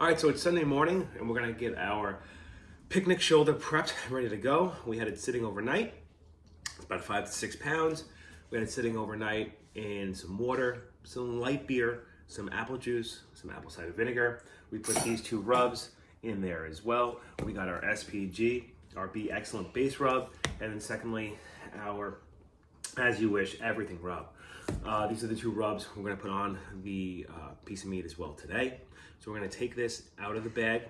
All right, so it's Sunday morning and we're gonna get our picnic shoulder prepped, ready to go. We had it sitting overnight. It's about 5 to 6 pounds. We had it sitting overnight in some water, some light beer, some apple juice, some apple cider vinegar. We put these 2 rubs in there as well. We got our SPG, our Be Excellent base rub, and then secondly, our As You Wish Everything rub. These are the 2 rubs we're gonna put on the piece of meat as well today. So we're gonna take this out of the bag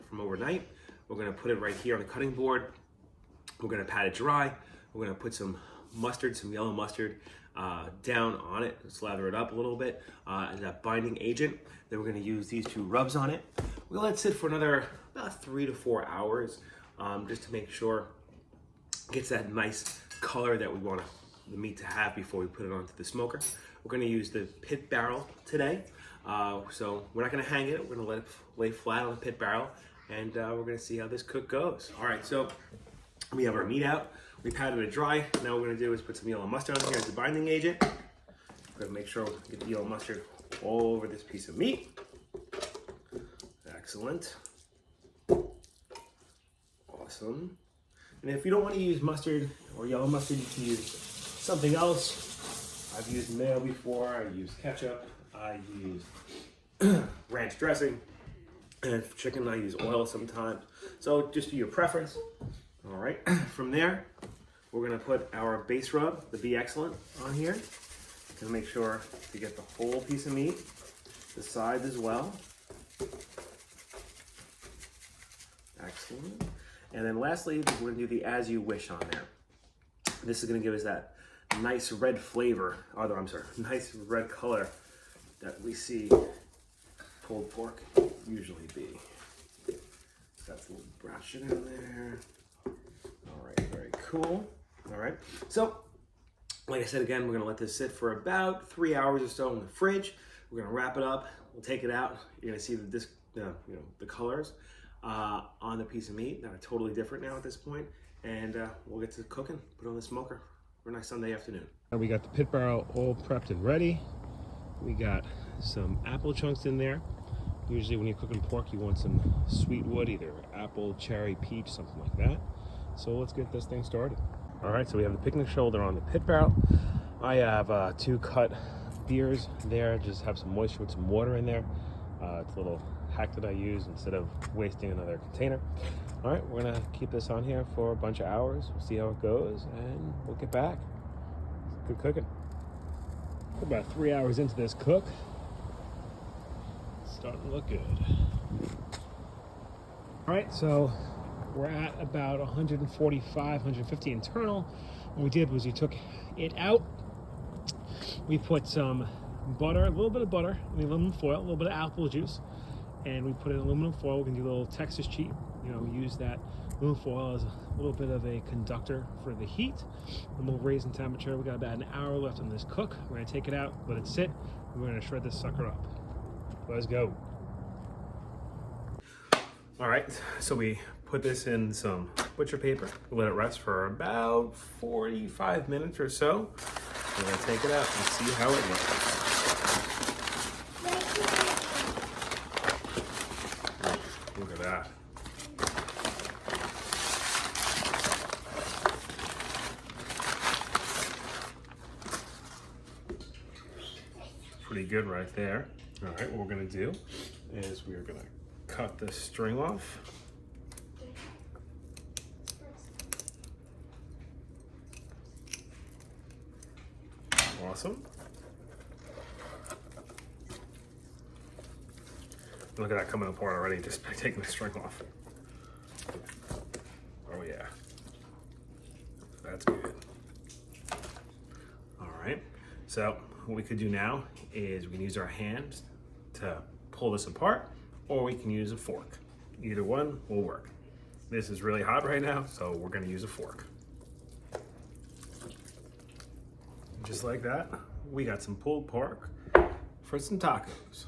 from overnight. We're gonna put it right here on the cutting board. We're gonna pat it dry. We're gonna put some mustard, some yellow mustard down on it, slather it up a little bit, as that binding agent. Then we're gonna use these 2 rubs on it. We'll let it sit for another about 3 to 4 hours, just to make sure it gets that nice color that we want the meat to have before we put it onto the smoker. We're gonna use the pit barrel today. So we're not gonna hang it, we're gonna let it lay flat on the pit barrel, and we're gonna see how this cook goes. All right, so we have our meat out. We patted it dry. Now what we're gonna do is put some yellow mustard on here as the binding agent. We're gonna make sure we get the yellow mustard all over this piece of meat. Excellent. Awesome. And if you don't want to use mustard or yellow mustard, you can use something else. I've used mayo before, I've used ketchup, I use ranch dressing, and for chicken I use oil sometimes. So just do your preference. All right, from there, we're gonna put our base rub, the Be Excellent, on here to make sure to get the whole piece of meat, the sides as well. Excellent. And then lastly, we're gonna do the As You Wish on there. This is gonna give us that nice red flavor, nice red color that we see pulled pork usually be. Got the little brown sugar in there. All right, very cool. All right, so like I said again, we're gonna let this sit for about 3 hours or so in the fridge. We're gonna wrap it up. We'll take it out. You're gonna see the colors on the piece of meat that are totally different now at this point, and we'll get to cooking. Put it on the smoker for a nice Sunday afternoon. And we got the pit barrel all prepped and ready. We got some apple chunks in there. Usually when you're cooking pork, you want some sweet wood, either apple, cherry, peach, something like that. So let's get this thing started. All right, so we have the picnic shoulder on the pit barrel. I have 2 cut beers there, just have some moisture with some water in there. It's a little hack that I use instead of wasting another container. All right, we're gonna keep this on here for a bunch of hours. We'll see how it goes, and we'll get back. Good cooking. We're about 3 hours into this cook. It's starting to look good. All right, so we're at about 145, 150 internal. What we did was we took it out. We put some butter, a little bit of butter in the aluminum foil, a little bit of apple juice, and we put it in aluminum foil. We can do a little Texas cheat, use that aluminum foil as a little bit of a conductor for the heat, and we'll raise in temperature. We got about an hour left on this cook. We're gonna take it out, let it sit, and we're gonna shred this sucker up. Let's go. All right, so we put this in some butcher paper. We let it rest for about 45 minutes or so. We're gonna take it out and see how it looks. Look at that. Pretty good right there. All right, what we're gonna do is we're gonna cut the string off. Awesome. Look at that coming apart already just by taking the string off. Oh yeah, that's good. All right, so what we could do now is we can use our hands to pull this apart, or we can use a fork. Either one will work. This is really hot right now, so we're gonna use a fork. Just like that, we got some pulled pork for some tacos.